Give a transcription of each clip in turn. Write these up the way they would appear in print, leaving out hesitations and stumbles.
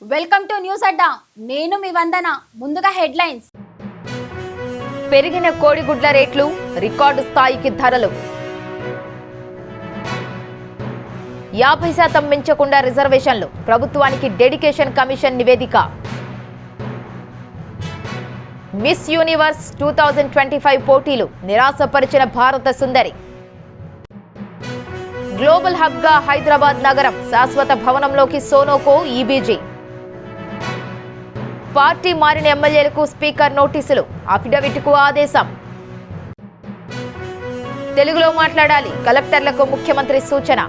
Welcome to news అడ్డా. నేను మీ వందన. ముందుగా headlines. పెరిగిన కోడిగుడ్ల రేట్లు, రికార్డు స్థాయికి ధరలు. 50% మించకుండా రిజర్వేషన్లు, ప్రభుత్వానికి డెడికేషన్ కమిషన్ నివేదిక. మిస్ యూనివర్స్ 2025 పోటీలు, నిరాశపరిచిన భారత సుందరి. గ్లోబల్ హబ్ గా హైదరాబాద్ నగరం, శాశ్వత భవనంలోకి సోనోకో ఈబీజీ. పార్టీ మారిన ఎమ్మెల్యేలకు స్పీకర్ నోటీసులు, అఫిడవిట్కు ఆదేశం. తెలుగులో మాట్లాడాలి, కలెక్టర్లకు ముఖ్యమంత్రి సూచన.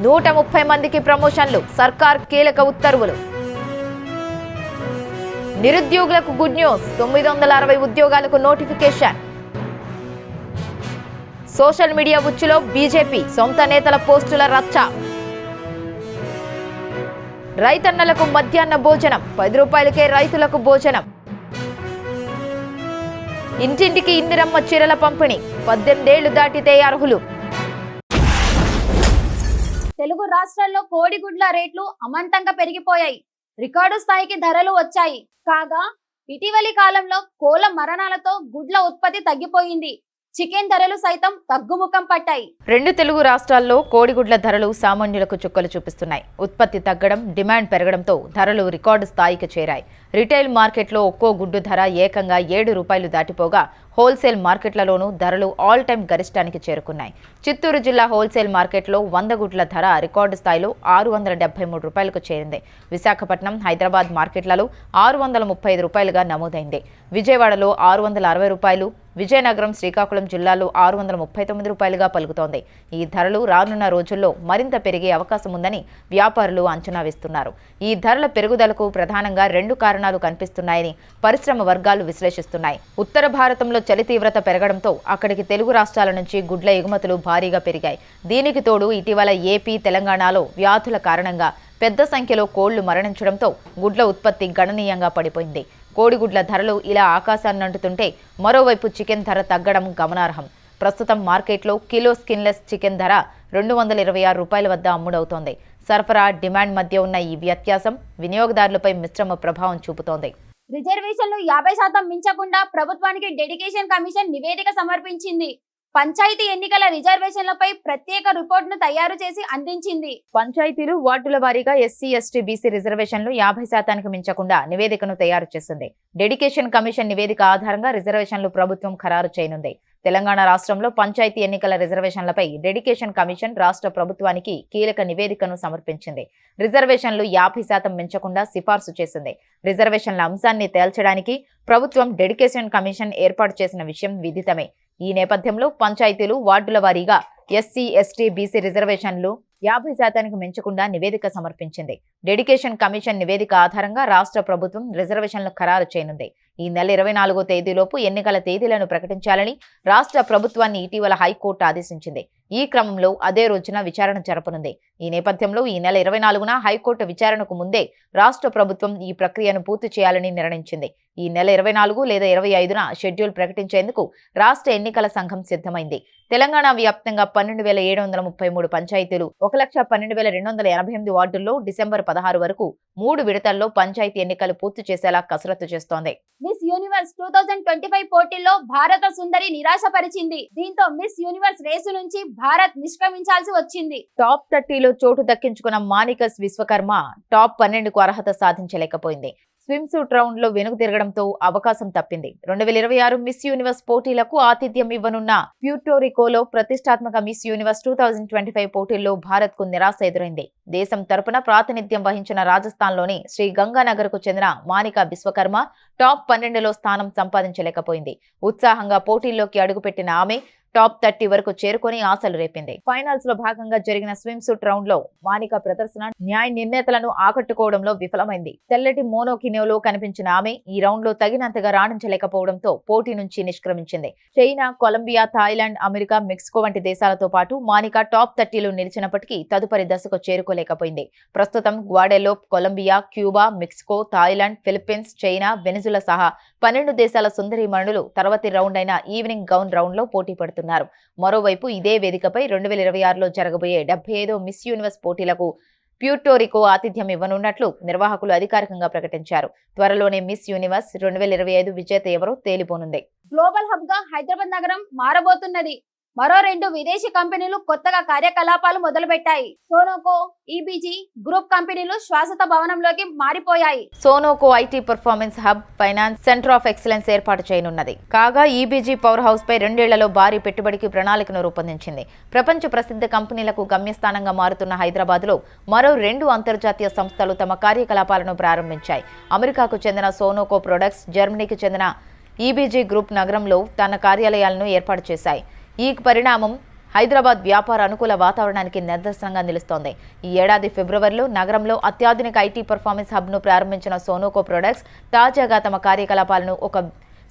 130 మందికి ప్రమోషన్లు, సర్కార్ కీలక ఉత్తర్వులు. నిరుద్యోగులకు గుడ్ న్యూస్, 960 ఉద్యోగాలకు నోటిఫికేషన్. సోషల్ మీడియా ఉచ్చులో బీజేపీ, సొంత నేతల పోస్టుల రచ్చ. రైతన్నలకు మధ్యాహ్న భోజనం, 10 రూపాయలకే రైతులకు భోజనం. ఇంటింటికి ఇందిరమ్మ చీరల పంపిణీ, 18 ఏళ్లు దాటితే అర్హులు. తెలుగు రాష్ట్రాల్లో కోడిగుడ్ల రేట్లు అమాంతంగా పెరిగిపోయాయి. రికార్డు స్థాయికి ధరలు వచ్చాయి. కాగా ఇటీవలి కాలంలో కోళ్ల మరణాలతో గుడ్ల ఉత్పత్తి తగ్గిపోయింది. చికెన్ ధరలు సైతం తగ్గుముఖం పట్టాయి. 2 తెలుగు రాష్ట్రాల్లో కోడిగుడ్ల ధరలు సామాన్యులకు చుక్కలు చూపిస్తున్నాయి. ఉత్పత్తి తగ్గడం, డిమాండ్ పెరగడంతో ధరలు రికార్డు స్థాయికి చేరాయి. రిటైల్ మార్కెట్లో ఒక్కో గుడ్డు ధర ఏకంగా 7 రూపాయలు దాటిపోగా హోల్సేల్ మార్కెట్లలోనూ ధరలు ఆల్ టైమ్ గరిష్టానికి చేరుకున్నాయి. చిత్తూరు జిల్లా హోల్సేల్ మార్కెట్లో 100 గుడ్ల ధర రికార్డు స్థాయిలో 673 రూపాయలకు చేరింది. విశాఖపట్నం, హైదరాబాద్ మార్కెట్లలో 635 రూపాయలుగా నమోదైంది. విజయవాడలో 660 రూపాయలు, విజయనగరం, శ్రీకాకుళం జిల్లాలో 639 రూపాయలుగా పలుకుతోంది. ఈ ధరలు రానున్న రోజుల్లో మరింత పెరిగే అవకాశం ఉందని వ్యాపారులు అంచనా వేస్తున్నారు. ఈ ధరల పెరుగుదలకు ప్రధానంగా 2 కారణాలు కనిపిస్తున్నాయని పరిశ్రమ వర్గాలు విశ్లేషిస్తున్నాయి. ఉత్తర భారతంలో చలి తీవ్రత పెరగడంతో అక్కడికి తెలుగు రాష్ట్రాల నుంచి గుడ్ల ఎగుమతులు భారీగా పెరిగాయి. దీనికి తోడు ఇటీవల ఏపీ, తెలంగాణలో వ్యాధుల కారణంగా పెద్ద సంఖ్యలో కోళ్లు మరణించడంతో గుడ్ల ఉత్పత్తి గణనీయంగా పడిపోయింది. కోడిగుడ్ల ధరలు ఇలా ఆకాశాన్నంటుతుంటే మరోవైపు చికెన్ ధర తగ్గడం గమనార్హం. ప్రస్తుతం మార్కెట్లో కిలో స్కిన్లెస్ చికెన్ ధర 226 రూపాయల వద్ద అమ్ముడవుతోంది. సరఫరా, డిమాండ్ మధ్య ఉన్న ఈ వ్యత్యాసం వినియోగదారులపై మిశ్రమ ప్రభావం చూపుతోంది. రిజర్వేషన్లు 50% మించకుండా ప్రభుత్వానికి డెడికేషన్ కమిషన్ నివేదిక సమర్పించింది. పంచాయతీ ఎన్నికల రిజర్వేషన్లపై ప్రత్యేక రిపోర్టును తయారు చేసి అందించింది. పంచాయతీలు, వార్డుల వారీగా ఎస్సీ, ఎస్టీ, బీసీ రిజర్వేషన్లు 50% మించకుండా నివేదికను తయారు చేసింది. డెడికేషన్ కమిషన్ నివేదిక ఆధారంగా రిజర్వేషన్లు ప్రభుత్వం ఖరారు చేయనుంది. తెలంగాణ రాష్ట్రంలో పంచాయతీ ఎన్నికల రిజర్వేషన్లపై డెడికేషన్ కమిషన్ రాష్ట్ర ప్రభుత్వానికి కీలక నివేదికను సమర్పించింది. రిజర్వేషన్లు 50% మించకుండా సిఫార్సు చేసింది. రిజర్వేషన్ల అంశాన్ని తేల్చడానికి ప్రభుత్వం డెడికేషన్ కమిషన్ ఏర్పాటు చేసిన విషయం విదితమే. ఈ నేపథ్యంలో పంచాయతీలు, వార్డుల వారీగా ఎస్సీ, ఎస్టీ, బీసీ రిజర్వేషన్లు 50% మించకుండా నివేదిక సమర్పించింది. డెడికేషన్ కమిషన్ నివేదిక ఆధారంగా రాష్ట్ర ప్రభుత్వం రిజర్వేషన్లు ఖరారు చేయనుంది. ఈ నెల 24వ తేదీలోపు ఎన్నికల తేదీలను ప్రకటించాలని రాష్ట్ర ప్రభుత్వాన్ని ఇటీవల హైకోర్టు ఆదేశించింది. ఈ క్రమంలో అదే రోజున విచారణ జరపనుంది. ఈ నేపథ్యంలో ఈ నెల 24న హైకోర్టు విచారణకు ముందే రాష్ట్ర ప్రభుత్వం ఈ ప్రక్రియను పూర్తి చేయాలని నిర్ణయించింది. ఈ నెల 24 లేదా 25న షెడ్యూల్ ప్రకటించేందుకు రాష్ట్ర ఎన్నికల సంఘం సిద్ధమైంది. తెలంగాణ వ్యాప్తంగా 12,733 పంచాయతీలు, 1,12,288 వార్డుల్లో డిసెంబర్ 16 వరకు 3 విడతల్లో పంచాయతీ ఎన్నికలు పూర్తి చేసేలా కసరత్తు చేస్తోంది. మిస్ యూనివర్స్ 2025 పోటీల్లో భారత సుందరి నిరాశపరిచింది. దీంతో మిస్ యూనివర్స్ రేసు నుంచి భారత్ నిష్క్రమించాల్సి వచ్చింది. టాప్ 30లో చోటు దక్కించుకున్న మానికస్ విశ్వకర్మ టాప్ 12కు అర్హత సాధించలేకపోయింది. స్విమ్ సూట్ రౌండ్ లో వెనుక తిరగడంతో అవకాశం తప్పింది. 2026 మిస్ యూనివర్స్ పోటీలకు ఆతిథ్యం ఇవ్వనున్న ప్యూర్టోరికోలో ప్రతిష్టాత్మక మిస్ యూనివర్స్ 2025 పోటీల్లో భారత్ కు నిరాశ ఎదురైంది. దేశం తరపున ప్రాతినిధ్యం వహించిన రాజస్థాన్లోని శ్రీ గంగానగర్ కు చెందిన మానికా విశ్వకర్మ టాప్ 12లో స్థానం సంపాదించలేకపోయింది. ఉత్సాహంగా పోటీల్లోకి అడుగుపెట్టిన ఆమె టాప్ 30 వరకు చేరుకొని ఆశలు రేపింది. ఫైనల్స్ లో భాగంగా జరిగిన స్విమ్ సూట్ రౌండ్ లో మానికా ప్రదర్శన న్యాయ నిర్ణేతలను ఆకట్టుకోవడంలో విఫలమైంది. తెల్లటి మోనోకినోలో కనిపించిన ఆమె ఈ రౌండ్ లో తగినంతగా రాణించలేకపోవడంతో పోటీ నుంచి నిష్క్రమించింది. China, Colombia, Thailand, America, Mexico వంటి దేశాలతో పాటు మానికా టాప్ 30లో నిలిచినప్పటికీ తదుపరి దశకు చేరుకోలేకపోయింది. ప్రస్తుతం Guadeloupe, Colombia, Cuba, Mexico, Thailand, Philippines, China, Venezuela సహా 12 దేశాల సుందరీమణులు తర్వాతి రౌండ్ అయిన ఈవినింగ్ గౌన్ రౌండ్ లో పోటీ పడుతున్నారు. మరోవైపు ఇదే వేదికపై 2026లో జరగబోయే 75వ మిస్ యూనివర్స్ పోటీలకు ప్యూర్టోరికో ఆతిథ్యం ఇవ్వనున్నట్లు నిర్వాహకులు అధికారికంగా ప్రకటించారు. త్వరలోనే మిస్ యూనివర్స్ 2025 విజేత ఎవరో తేలిపోనుంది. గ్లోబల్ హబ్ గా హైదరాబాద్ నగరం మారబోతున్నది. మరో 2 విదేశీ కంపెనీలు కొత్తగా కార్యకలాపాలు మొదలుపెట్టాయి. సోనోకో, ఈబీజీ గ్రూప్ కంపెనీలు శాశ్వత భవనంలోకి మారిపోయాయి. Sonoco IT performance hub, finance centre of excellence ఏర్పాటు చేయనున్నది. కాగా ఈబీజీ పవర్ హౌస్ పై 2 ఏళ్లలో భారీ పెట్టుబడికి ప్రణాళికను రూపొందించింది. ప్రపంచ ప్రసిద్ధ కంపెనీలకు గమ్యస్థానంగా మారుతున్న హైదరాబాద్ లో మరో 2 అంతర్జాతీయ సంస్థలు తమ కార్యకలాపాలను ప్రారంభించాయి. అమెరికాకు చెందిన సోనోకో ప్రొడక్ట్స్, జర్మనీకి చెందిన ఈబీజీ గ్రూప్ నగరంలో తన కార్యాలయాలను ఏర్పాటు చేశాయి. ఈ పరిణామం హైదరాబాద్ వ్యాపార అనుకూల వాతావరణానికి నిదర్శనంగా నిలుస్తోంది. ఈ ఏడాది ఫిబ్రవరిలో నగరంలో అత్యాధునిక ఐటీ పర్ఫార్మెన్స్ హబ్ను ప్రారంభించిన సోనోకో ప్రొడక్ట్స్ తాజాగా తమ కార్యకలాపాలను ఒక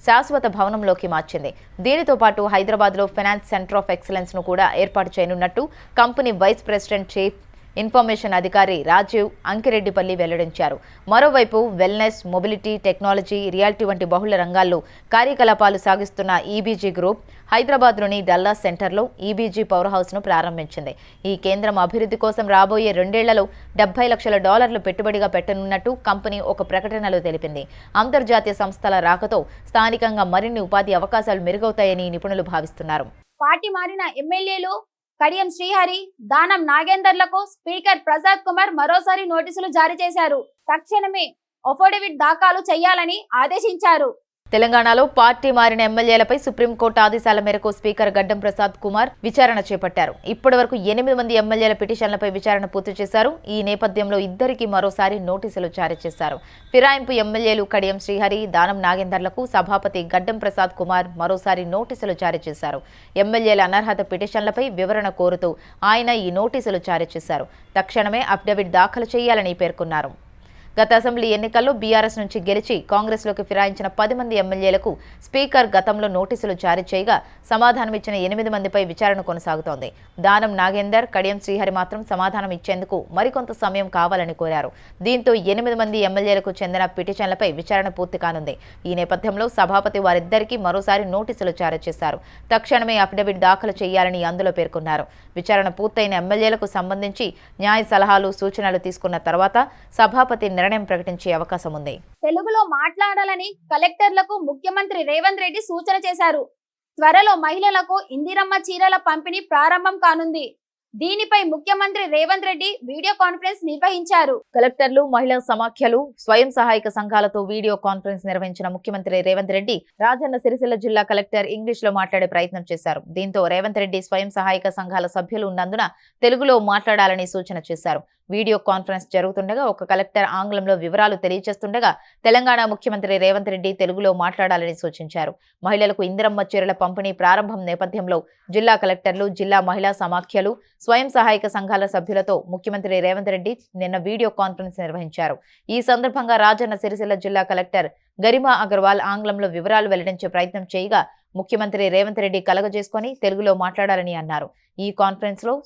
శాశ్వత భవనంలోకి మార్చింది. దీనితో పాటు హైదరాబాద్లో ఫైనాన్స్ సెంటర్ ఆఫ్ ఎక్సలెన్స్ ను కూడా ఏర్పాటు చేయనున్నట్టు company vice president chief information అధికారి రాజీవ్ అంకిరెడ్డిపల్లి వెల్లడించారు. మరోవైపు వెల్నెస్, మొబిలిటీ, టెక్నాలజీ, రియాలిటీ వంటి బహుళ రంగాల్లో కార్యకలాపాలు సాగిస్తున్న ఈబీజీ గ్రూప్ హైదరాబాద్లోని డల్లాస్ సెంటర్లో ఈబీజీ పవర్ హౌస్ను ప్రారంభించింది. ఈ కేంద్రం అభివృద్ధి కోసం రాబోయే 2 ఏళ్లలో $70 లక్షల పెట్టుబడిగా పెట్టనున్నట్టు కంపెనీ ఒక ప్రకటనలో తెలిపింది. అంతర్జాతీయ సంస్థల రాకతో స్థానికంగా మరిన్ని ఉపాధి అవకాశాలు మెరుగవుతాయని నిపుణులు భావిస్తున్నారు. పార్టీ మారిన ఎమ్మెల్యేలు కడియం శ్రీహరి, దానం నాగేందర్లకు స్పీకర్ ప్రసాద్ కుమార్ మరోసారి నోటీసులు జారీ చేశారు. తక్షణమే అఫిడవిట్ దాఖలు చేయాలని ఆదేశించారు. తెలంగాణలో పార్టీ మారిన ఎమ్మెల్యేలపై సుప్రీంకోర్టు ఆదేశాల మేరకు స్పీకర్ గడ్డం ప్రసాద్ కుమార్ విచారణ చేపట్టారు. ఇప్పటివరకు 8 మంది ఎమ్మెల్యేల పిటిషన్లపై విచారణ పూర్తి చేశారు. ఈ నేపథ్యంలో ఇద్దరికి మరోసారి నోటీసులు జారీ చేశారు. ఫిరాయింపు ఎమ్మెల్యేలు కడియం శ్రీహరి, దానం నాగేందర్లకు సభాపతి గడ్డం ప్రసాద్ కుమార్ మరోసారి నోటీసులు జారీ చేశారు. ఎమ్మెల్యేల అనర్హత పిటిషన్లపై వివరణ కోరుతూ ఆయన ఈ నోటీసులు జారీ చేశారు. తక్షణమే అఫిడవిట్ దాఖలు చేయాలని పేర్కొన్నారు. గత అసెంబ్లీ ఎన్నికల్లో బీఆర్ఎస్ నుంచి గెలిచి కాంగ్రెస్లోకి ఫిరాయించిన 10 మంది ఎమ్మెల్యేలకు స్పీకర్ గతంలో నోటీసులు జారీ చేయగా సమాధానమిచ్చిన 8 మందిపై విచారణ కొనసాగుతోంది. దానం నాగేందర్, కడియం శ్రీహరి మాత్రం సమాధానం ఇచ్చేందుకు మరికొంత సమయం కావాలని కోరారు. దీంతో 8 మంది ఎమ్మెల్యేలకు చెందిన పిటిషన్లపై విచారణ పూర్తి కానుంది. ఈ నేపథ్యంలో సభాపతి వారిద్దరికీ మరోసారి నోటీసులు జారీ చేశారు. తక్షణమే అఫిడవిట్ దాఖలు చేయాలని అందులో పేర్కొన్నారు. విచారణ పూర్తయిన ఎమ్మెల్యేలకు సంబంధించి న్యాయ సలహాలు, సూచనలు తీసుకున్న తర్వాత సభాపతి నిర్ణయం ప్రకటించే అవకాశం ఉంది. తెలుగులో మాట్లాడాలని కలెక్టర్లకు ముఖ్యమంత్రి రేవంత్ రెడ్డి సూచన చేశారు. త్వరలో మహిళలకు ఇందిరమ్మ చీరల పంపిణీ ప్రారంభం కానుంది. దీనిపై ముఖ్యమంత్రి రేవంత్ రెడ్డి వీడియో కాన్ఫరెన్స్ నిర్వహించారు. కలెక్టర్లు, మహిళా సమాఖ్యలు, స్వయం సహాయక సంఘాలతో వీడియో కాన్ఫరెన్స్ నిర్వహించిన ముఖ్యమంత్రి రేవంత్ రెడ్డి రాజన్న సిరిసిల్ల జిల్లా కలెక్టర్ ఇంగ్లీష్ లో మాట్లాడే ప్రయత్నం చేశారు. దీంతో రేవంత్ రెడ్డి స్వయం సహాయక సంఘాల సభ్యులు ఉన్నందున తెలుగులో మాట్లాడాలని సూచన చేశారు. వీడియో కాన్ఫరెన్స్ జరుగుతుండగా ఒక కలెక్టర్ ఆంగ్లంలో వివరాలు తెలియజేస్తుండగా తెలంగాణ ముఖ్యమంత్రి రేవంత్ రెడ్డి తెలుగులో మాట్లాడాలని సూచించారు. మహిళలకు ఇందిరమ్మ చీరల పంపిణీ ప్రారంభం నేపథ్యంలో జిల్లా కలెక్టర్లు, జిల్లా మహిళా సమాఖ్యలు, స్వయం సహాయక సంఘాల సభ్యులతో ముఖ్యమంత్రి రేవంత్ రెడ్డి నిన్న వీడియో కాన్ఫరెన్స్ నిర్వహించారు. ఈ సందర్భంగా రాజన్న సిరిసిల్ల జిల్లా కలెక్టర్ గరిమా అగర్వాల్ ఆంగ్లంలో వివరాలు వెల్లడించే ప్రయత్నం చేయగా ముఖ్యమంత్రి రేవంత్ రెడ్డి కలగజేసుకుని తెలుగులో మాట్లాడాలని అన్నారు. ఈ కాన్ఫరెన్స్ లో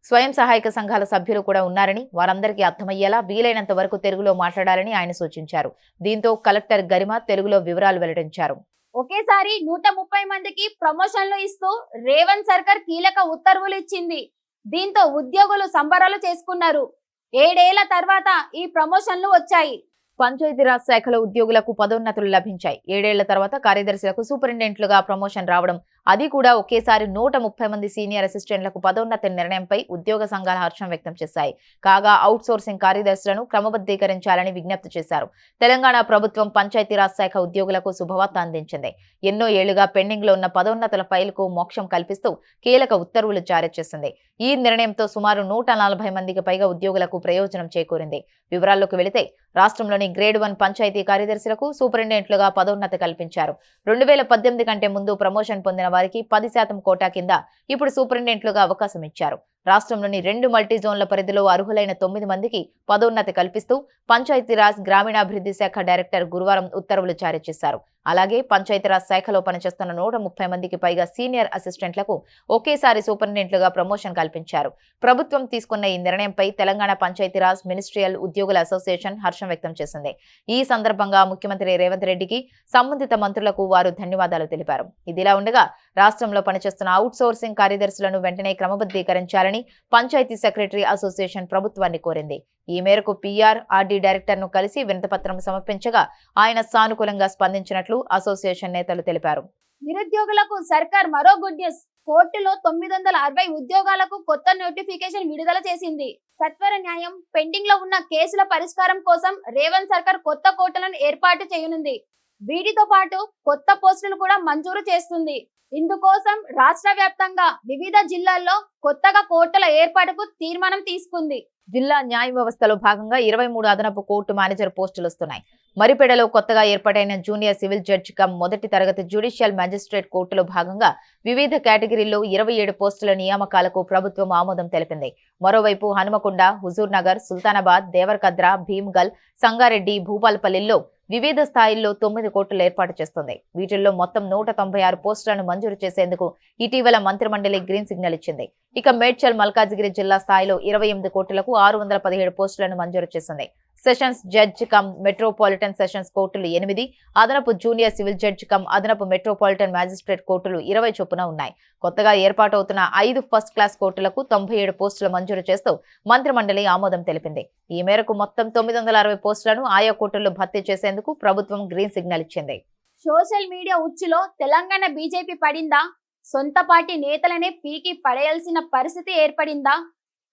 స్వయం సహాయక సంఘాల సభ్యులు కూడా ఉన్నారని, వారందరికీ అర్థమయ్యేలా వీలైనంత వరకు తెలుగులో మాట్లాడాలని ఆయన సూచించారు. దీంతో కలెక్టర్ గరిమ తెలుగులో వివరాలు వెల్లడించారు. ఒకేసారి 130 మందికి ప్రమోషన్లు ఇస్తూ రేవంత్ సర్కార్ కీలక ఉత్తర్వులు ఇచ్చింది. దీంతో ఉద్యోగులు సంబరాలు చేసుకున్నారు. 7 ఏళ్ల తర్వాత ఈ ప్రమోషన్లు వచ్చాయి. పంచాయతీరాజ్ శాఖలో ఉద్యోగులకు పదోన్నతులు లభించాయి. 7 ఏళ్ల తర్వాత కార్యదర్శులకు సూపరింటెండెంట్లుగా ప్రమోషన్ రావడం, అది కూడా ఒకేసారి 130 మంది సీనియర్ అసిస్టెంట్లకు పదోన్నతి నిర్ణయంపై ఉద్యోగ సంఘాలు హర్షం వ్యక్తం చేశాయి. కాగా అవుట్ సోర్సింగ్ కార్యదర్శులను క్రమబద్ధీకరించాలని విజ్ఞప్తి చేశారు. తెలంగాణ ప్రభుత్వం పంచాయతీరాజ్ శాఖ ఉద్యోగులకు శుభవార్త అందించింది. ఎన్నో ఏళ్లుగా పెండింగ్ లో ఉన్న పదోన్నతుల ఫైలుకు మోక్షం కల్పిస్తూ కీలక ఉత్తర్వులు జారీ చేసింది. ఈ నిర్ణయంతో సుమారు 140 మందికి పైగా ఉద్యోగులకు ప్రయోజనం చేకూరింది. వివరాల్లోకి వెళితే రాష్ట్రంలోని గ్రేడ్ 1 పంచాయతీ కార్యదర్శులకు సూపరింటెండెంట్లుగా పదోన్నతి కల్పించారు. 2018 కంటే ముందు ప్రమోషన్ పొందిన వారికి 10% కోటా కింద ఇప్పుడు సూపరింటెండెంట్లుగా అవకాశం ఇచ్చారు. రాష్ట్రంలోని 2 మల్టీ జోన్ల పరిధిలో అర్హులైన 9 మందికి పదోన్నతి కల్పిస్తూ పంచాయతీరాజ్ గ్రామీణాభివృద్ధి శాఖ డైరెక్టర్ గురువారం ఉత్తర్వులు జారీ చేశారు. అలాగే పంచాయతీరాజ్ శాఖలో పనిచేస్తున్న 130 మందికి పైగా సీనియర్ అసిస్టెంట్లకు ఒకేసారి సూపరింటెండెంట్లుగా ప్రమోషన్ కల్పించారు. ప్రభుత్వం తీసుకున్న ఈ నిర్ణయంపై తెలంగాణ పంచాయతీరాజ్ మినిస్ట్రియల్ ఉద్యోగుల అసోసియేషన్ హర్షం వ్యక్తం చేసింది. ఈ సందర్భంగా ముఖ్యమంత్రి రేవంత్ రెడ్డికి సంబంధిత మంత్రులకు వారు ధన్యవాదాలు తెలిపారు. ఇదిలా ఉండగా రాష్ట్రంలో పనిచేస్తున్న అవుట్ సోర్సింగ్ కార్యదర్శులను వెంటనే క్రమబద్ధీకరించాలని పంచాయతీ సెక్రటరీ అసోసియేషన్ ప్రభుత్వాన్ని కోరింది. ఈ మేరకు పీఆర్ ఆర్డీ డైరెక్టర్ ను కలిసి వినతిపత్రం సమర్పించగా ఆయన సానుకూలంగా స్పందించినట్లు అసోసియేషన్ నేతలు తెలిపారు. నిరుద్యోగులకు సర్కార్ మరో గుడ్ న్యూస్. కోర్టులో 960 ఉద్యోగాలకు కొత్త నోటిఫికేషన్ విడుదల చేసింది. సత్వర న్యాయం పెండింగ్ లో ఉన్న కేసుల పరిష్కారం కోసం రేవంత్ సర్కార్ కొత్త కోర్టులను ఏర్పాటు చేయనుంది. వీటితో పాటు కొత్త పోస్టులు కూడా మంజూరు చేస్తుంది. ఇందుకోసం రాష్ట్ర వ్యాప్తంగా వివిధ జిల్లాల్లో కొత్తగా కోర్టుల ఏర్పాటుకు తీర్మానం తీసుకుంది. జిల్లా న్యాయ వ్యవస్థలో భాగంగా 23 అదనపు కోర్టు మేనేజర్ పోస్టులు వస్తున్నాయి. మరిపెడలో కొత్తగా ఏర్పాటైన జూనియర్ సివిల్ జడ్జి కమ్ మొదటి తరగతి జ్యుడిషియల్ మ్యాజిస్ట్రేట్ కోర్టులో భాగంగా వివిధ కేటగిరీల్లో 27 పోస్టుల నియామకాలకు ప్రభుత్వం ఆమోదం తెలిపింది. మరోవైపు హనుమకొండ, హుజూర్ నగర్, సుల్తానాబాద్, దేవరకద్ర, భీమ్గల్, సంగారెడ్డి, భూపాలపల్లిలో వివిధ స్థాయిల్లో 9 కోర్టులు ఏర్పాటు చేస్తుంది. వీటిల్లో మొత్తం 196 పోస్టులను మంజూరు చేసేందుకు ఇటీవల మంత్రిమండలి గ్రీన్ సిగ్నల్ ఇచ్చింది. ఇక మేడ్చల్, మల్కాజిగిరి జిల్లా స్థాయిలో 28 కోర్టులకు 617 పోస్టులను మంజూరు చేసింది. Sessions judge cum metropolitan sessions కోర్టులు 8, అదనపు జూనియర్ సివిల్ జడ్జ్ కమ్ అదనపు మెట్రోపాలిటన్ మ్యాజిస్ట్రేట్ కోర్టులు 20 చొప్పున ఉన్నాయి. కొత్తగా ఏర్పాటవుతున్న 5 ఫస్ట్ క్లాస్ కోర్టులకు 97 పోస్టులు మంజూరు చేస్తూ మంత్రిమండలి ఆమోదం తెలిపింది. ఈ మేరకు మొత్తం 960 పోస్టులను ఆయా కోర్టుల్లో భర్తీ చేసేందుకు ప్రభుత్వం గ్రీన్ సిగ్నల్ ఇచ్చింది. సోషల్ మీడియా ఉచ్చులో తెలంగాణ బీజేపీ పడిందా? సొంత పార్టీ నేతలనే పీకి పడేయాల్సిన పరిస్థితి ఏర్పడిందా?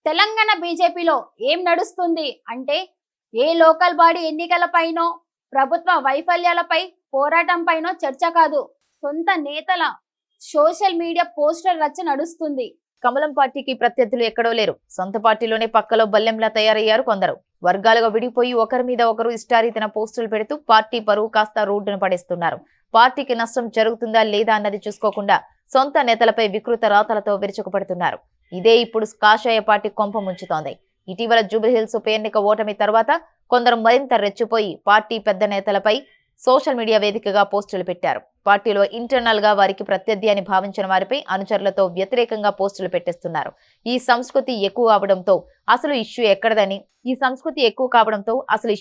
తెలంగాణ బీజేపీలో ఏం నడుస్తుంది అంటే ఏ లోకల్ బాడీ ఎన్నికలపైనో ప్రభుత్వ వైఫల్యాలపై పోరాటంపైనో చర్చ కాదు, సొంత నేతల సోషల్ మీడియా పోస్టర్ రచ్చ నడుస్తుంది. కమలం పార్టీకి ప్రత్యర్థులు ఎక్కడో లేరు. సొంత పార్టీలోనే పక్కలో బల్లెంలా తయారయ్యారు కొందరు. వర్గాలుగా విడిపోయి ఒకరి మీద ఒకరు ఇష్టారీతన పోస్టులు పెడుతూ పార్టీ పరువు కాస్త రోడ్డును పడేస్తున్నారు. పార్టీకి నష్టం జరుగుతుందా లేదా అన్నది చూసుకోకుండా సొంత నేతలపై వికృత రాతలతో విరుచుకుపడుతున్నారు. ఇదే ఇప్పుడు కాషాయ పార్టీ కొంప ముంచుతోంది. ఇటీవల జూబ్లీహిల్స్ ఉప ఎన్నిక ఓటమి తర్వాత కొందరు మరింత రెచ్చిపోయి పార్టీ పెద్ద నేతలపై సోషల్ మీడియా వేదికగా పోస్టులు పెట్టారు. పార్టీలో ఇంటర్నల్ గా వారికి ప్రత్యర్థి అని భావించిన వారిపై అనుచరులతో వ్యతిరేకంగా పోస్టులు పెట్టేస్తున్నారు. ఈ సంస్కృతి ఎక్కువ కావడంతో అసలు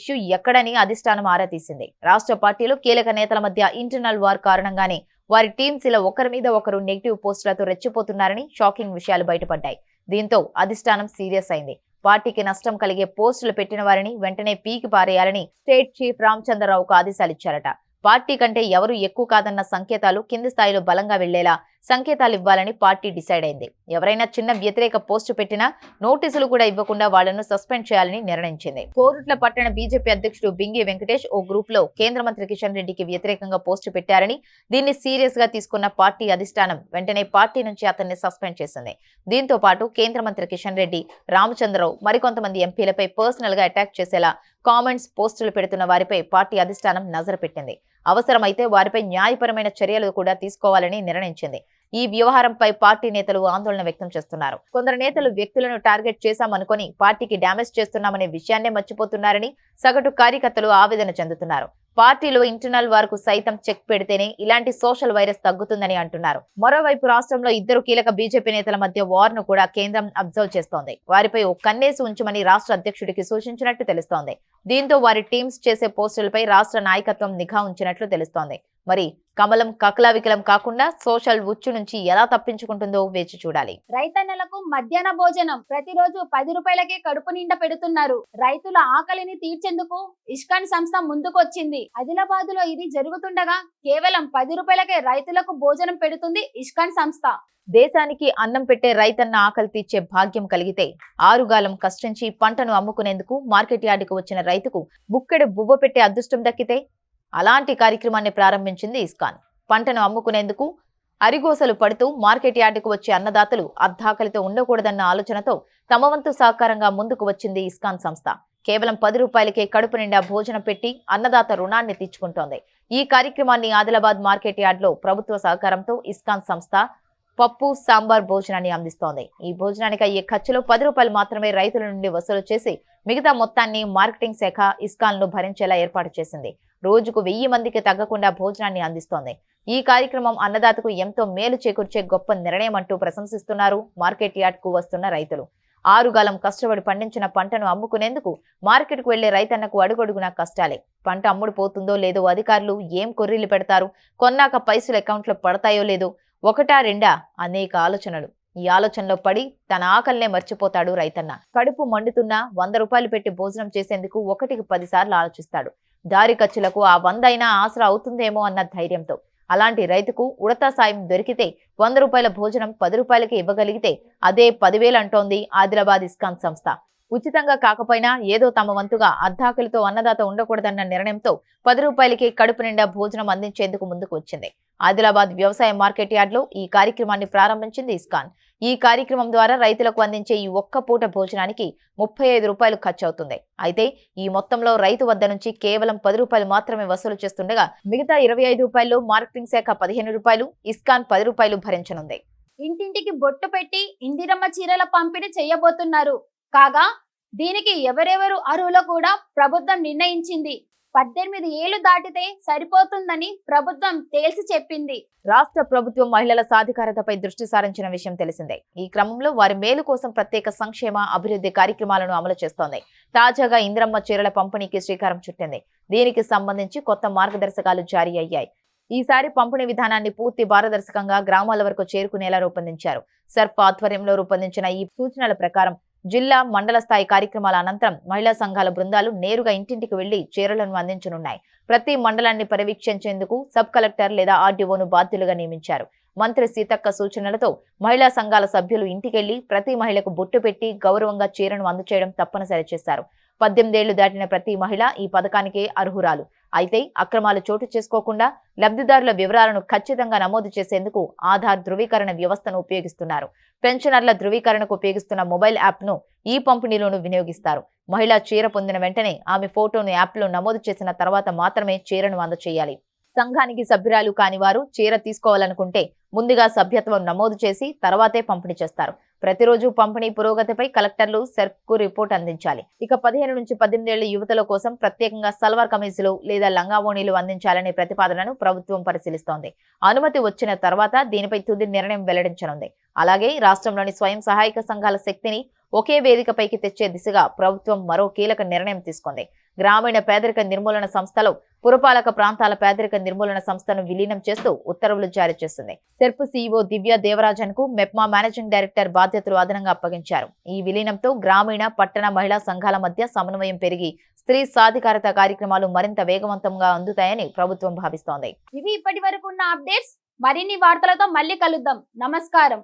ఇష్యూ ఎక్కడని అధిష్టానం ఆరా తీసింది. రాష్ట్ర పార్టీలో కీలక నేతల మధ్య ఇంటర్నల్ వార్ కారణంగానే వారి టీమ్స్ ఇలా ఒకరి మీద ఒకరు నెగిటివ్ పోస్టులతో రెచ్చిపోతున్నారని షాకింగ్ విషయాలు బయటపడ్డాయి. దీంతో అధిష్టానం సీరియస్ అయింది. పార్టీకి నష్టం కలిగే పోస్టులు పెట్టిన వారిని వెంటనే పీకి పారేయాలని స్టేట్ చీఫ్ రామచంద్రరావుకు ఆదేశాలిచ్చారట. పార్టీ కంటే ఎవరు ఎక్కువ కాదన్న సంకేతాలు కింది స్థాయిలో బలంగా వెళ్లేలా సంకేతాలు ఇవ్వాలని పార్టీ డిసైడ్ అయింది. ఎవరైనా చిన్న వ్యతిరేక పోస్టు పెట్టినా నోటీసులు కూడా ఇవ్వకుండా వాళ్లను సస్పెండ్ చేయాలని నిర్ణయించింది. కోరుట్ల పట్టణ బీజేపీ అధ్యక్షుడు బింగి వెంకటేష్ ఓ గ్రూప్ లో కేంద్ర మంత్రి కిషన్ రెడ్డికి వ్యతిరేకంగా పోస్టు పెట్టారని, దీన్ని సీరియస్ గా తీసుకున్న పార్టీ అధిష్టానం వెంటనే పార్టీ నుంచి అతన్ని సస్పెండ్ చేసింది. దీంతో పాటు కేంద్ర మంత్రి కిషన్ రెడ్డి, రామచంద్రరావు మరికొంతమంది ఎంపీలపై పర్సనల్ గా అటాక్ చేసేలా కామెంట్స్, పోస్టులు పెడుతున్న వారిపై పార్టీ అధిష్టానం నజరు పెట్టింది. అవసరమైతే వారిపై న్యాయపరమైన చర్యలు కూడా తీసుకోవాలని నిర్ణయించింది. ఈ వ్యవహారంపై పార్టీ నేతలు ఆందోళన వ్యక్తం చేస్తున్నారు. కొందరు నేతలు వ్యక్తులను టార్గెట్ చేశామనుకొని పార్టీకి డ్యామేజ్ చేస్తున్నామనే విషయాన్నే మర్చిపోతున్నారని సగటు కార్యకర్తలు ఆవేదన చెందుతున్నారు. పార్టీలో ఇంటర్నల్ వార్కు సైతం చెక్ పెడితేనే ఇలాంటి సోషల్ వైరస్ తగ్గుతుందని అంటున్నారు. మరోవైపు రాష్ట్రంలో 2 కీలక బీజేపీ నేతల మధ్య వార్ ను కూడా కేంద్రం అబ్జర్వ్ చేస్తోంది. వారిపై ఓ కన్నేసి ఉంచమని రాష్ట్ర అధ్యక్షుడికి సూచించినట్టు తెలుస్తోంది. దీంతో వారి టీమ్స్ చేసే పోస్టులపై రాష్ట్ర నాయకత్వం నిఘా ఉంచినట్లు తెలుస్తోంది. మరి కమలం కకలావికలం కాకుండా సోషల్ ఉచ్చు నుంచి ఎలా తప్పించుకుంటుందో వేచి చూడాలి. రైతన్నలకు మధ్యాహ్న భోజనం ప్రతిరోజు 10 రూపాయలకే కడుపు నిండా పెడుతున్నారు. రైతుల ఆకలిని తీర్చేందుకు ఇస్కాన్ సంస్థ ముందుకొచ్చింది. ఆదిలాబాద్ లో ఇది జరుగుతుండగా కేవలం 10 రూపాయలకే రైతులకు భోజనం పెడుతుంది ఇస్కాన్ సంస్థ. దేశానికి అన్నం పెట్టే రైతన్న ఆకలి తీర్చే భాగ్యం కలిగితే ఆరుగాలం కష్టించి పంటను అమ్ముకునేందుకు మార్కెట్ యార్డుకు వచ్చిన రైతుకు బుక్కెడు బువ్వ పెట్టే అదృష్టం దక్కితే అలాంటి కార్యక్రమాన్ని ప్రారంభించింది ఇస్కాన్. పంటను అమ్ముకునేందుకు అరిగోసలు పడుతూ మార్కెట్ యార్డుకు వచ్చే అన్నదాతలు అర్ధాకలితో ఉండకూడదన్న ఆలోచనతో తమ వంతు సహకారంగా ముందుకు వచ్చింది ఇస్కాన్ సంస్థ. కేవలం 10 రూపాయలకే కడుపు నిండా భోజనం పెట్టి అన్నదాత రుణాన్ని తీర్చుకుంటోంది. ఈ కార్యక్రమాన్ని ఆదిలాబాద్ మార్కెట్ యార్డులో ప్రభుత్వ సహకారంతో ఇస్కాన్ సంస్థ పప్పు, సాంబార్ భోజనాన్ని అందిస్తోంది. ఈ భోజనానికి అయ్యే ఖర్చులో 10 రూపాయలు మాత్రమే రైతుల నుండి వసూలు చేసి మిగతా మొత్తాన్ని మార్కెటింగ్ శాఖ ఇస్కాన్ ను భరించేలా ఏర్పాటు చేసింది. రోజుకు 1000 మందికి తగ్గకుండా భోజనాన్ని అందిస్తోంది. ఈ కార్యక్రమం అన్నదాతకు ఎంతో మేలు చేకూర్చే గొప్ప నిర్ణయం అంటూ ప్రశంసిస్తున్నారు మార్కెట్ యార్డ్కు వస్తున్న రైతులు. ఆరుగాలం కష్టపడి పండించిన పంటను అమ్ముకునేందుకు మార్కెట్కు వెళ్లే రైతన్నకు అడుగడుగునా కష్టాలే. పంట అమ్ముడు పోతుందో లేదో అధికారులు ఏం కొర్రీలు పెడతారు, కొన్నాక పైసలు అకౌంట్లో పడతాయో లేదో, ఒకటా రెండా అనేక ఆలోచనలు. ఈ ఆలోచనలో పడి తన ఆకలినే మర్చిపోతాడు రైతన్న. కడుపు మండుతున్నా 100 రూపాయలు పెట్టి భోజనం చేసేందుకు 1కి 10 సార్లు ఆలోచిస్తాడు. దారి ఖర్చులకు ఆ 100 అయినా ఆసరా అవుతుందేమో అన్న ధైర్యంతో. అలాంటి రైతుకు ఉడతా సాయం దొరికితే 100 రూపాయల భోజనం 10 రూపాయలకి ఇవ్వగలిగితే అదే 10,000 అంటోంది ఆదిలాబాద్ ఇస్కాన్ సంస్థ. ఉచితంగా కాకపోయినా ఏదో తమ వంతుగా అర్ధాకలితో అన్నదాత ఉండకూడదన్న నిర్ణయంతో 10 రూపాయలకి కడుపు నిండా భోజనం అందించేందుకు ముందుకు వచ్చింది. ఆదిలాబాద్ వ్యవసాయ మార్కెట్ యార్డ్లో ఈ కార్యక్రమాన్ని ప్రారంభించింది ఇస్కాన్. ఈ కార్యక్రమం ద్వారా రైతులకు అందించే ఈ ఒక్క పూట భోజనానికి 35 రూపాయలు ఖర్చు అవుతుంది. అయితే ఈ మొత్తంలో రైతు వద్ద నుంచి కేవలం 10 రూపాయలు మాత్రమే వసూలు చేస్తుండగా మిగతా 25 రూపాయలు మార్కెటింగ్ శాఖ 15 రూపాయలు, ఇస్కాన్ 10 రూపాయలు భరించనుంది. ఇంటింటికి బొట్టు పెట్టి ఇందిరమ్మ చీరల పంపిణీ చేయబోతున్నారు. కాగా దీనికి ఎవరెవరు అర్హులో కూడా ప్రభుత్వం నిర్ణయించింది. 18 ఏళ్లు దాటితే సరిపోతుందని ప్రభుత్వం తేల్చి చెప్పింది. రాష్ట్ర ప్రభుత్వం మహిళల సాధికారతపై దృష్టి సారించిన విషయం తెలిసిందే. ఈ క్రమంలో వారి మేలు కోసం ప్రత్యేక సంక్షేమ అభివృద్ధి కార్యక్రమాలను అమలు చేస్తోంది. తాజాగా ఇందిరమ్మ చీరల పంపిణీకి శ్రీకారం చుట్టింది. దీనికి సంబంధించి కొత్త మార్గదర్శకాలు జారీ అయ్యాయి. ఈసారి పంపిణీ విధానాన్ని పూర్తి పారదర్శకంగా గ్రామాల వరకు చేరుకునేలా రూపొందించారు. సర్ప్ ఆధ్వర్యంలో రూపొందించిన ఈ సూచనల ప్రకారం జిల్లా, మండల స్థాయి కార్యక్రమాల అనంతరం మహిళా సంఘాల బృందాలు నేరుగా ఇంటింటికి వెళ్లి చీరలను అందించనున్నాయి. ప్రతి మండలాన్ని పర్యవేక్షించేందుకు సబ్ కలెక్టర్ లేదా ఆర్డీఓను బాధ్యులుగా నియమించారు. మంత్రి సీతక్క సూచనలతో మహిళా సంఘాల సభ్యులు ఇంటికెళ్లి ప్రతి మహిళకు బొట్టు పెట్టి గౌరవంగా చీరను అందచేయడం తప్పనిసరి చేశారు. 18 ఏళ్లు దాటిన ప్రతి మహిళ ఈ పథకానికే అర్హురాలు. అయితే అక్రమాలు చోటు చేసుకోకుండా లబ్ధిదారుల వివరాలను ఖచ్చితంగా నమోదు చేసేందుకు ఆధార్ ధృవీకరణ వ్యవస్థను ఉపయోగిస్తున్నారు. పెన్షనర్ల ధృవీకరణకు ఉపయోగిస్తున్న మొబైల్ యాప్ను ఈ పంపిణీలోనూ వినియోగిస్తారు. మహిళ చీర పొందిన వెంటనే ఆమె ఫోటోను యాప్లో నమోదు చేసిన తర్వాత మాత్రమే చీరను అందచేయాలి. సంఘానికి సభ్యురాలు కాని వారు చీర తీసుకోవాలనుకుంటే ముందుగా సభ్యత్వం నమోదు చేసి తర్వాతే పంపిణీ చేస్తారు. ప్రతిరోజు పంపిణీ పురోగతిపై కలెక్టర్లు సెర్ప్కు రిపోర్ట్ అందించాలి. ఇక 15 నుంచి 18 ఏళ్ల యువతల కోసం ప్రత్యేకంగా సల్వార్ కమీజులు లేదా లంగావోణీలు అందించాలనే ప్రతిపాదనను ప్రభుత్వం పరిశీలిస్తోంది. అనుమతి వచ్చిన తర్వాత దీనిపై తుది నిర్ణయం వెల్లడించనుంది. అలాగే రాష్ట్రంలోని స్వయం సహాయక సంఘాల శక్తిని ఒకే వేదికపైకి తెచ్చే దిశగా ప్రభుత్వం మరో కీలక నిర్ణయం తీసుకుంది. గ్రామీణ పేదరిక నిర్మూలన సంస్థలో పురపాలక ప్రాంతాల పేదరిక నిర్మూలన సంస్థను విలీనం చేస్తూ ఉత్తర్వులు జారీ చేసింది. సెర్ప్ సీఈఓ దివ్య దేవరాజన్ కు మెప్మా మేనేజింగ్ డైరెక్టర్ బాధ్యతలు అదనంగా అప్పగించారు. ఈ విలీనంతో గ్రామీణ, పట్టణ మహిళా సంఘాల మధ్య సమన్వయం పెరిగి స్త్రీ సాధికారత కార్యక్రమాలు మరింత వేగవంతంగా అందుతాయని ప్రభుత్వం భావిస్తోంది. ఇవి ఇప్పటి వరకు ఉన్న అప్డేట్స్. మరిన్ని వార్తలతో మళ్ళీ కలుద్దాం. నమస్కారం.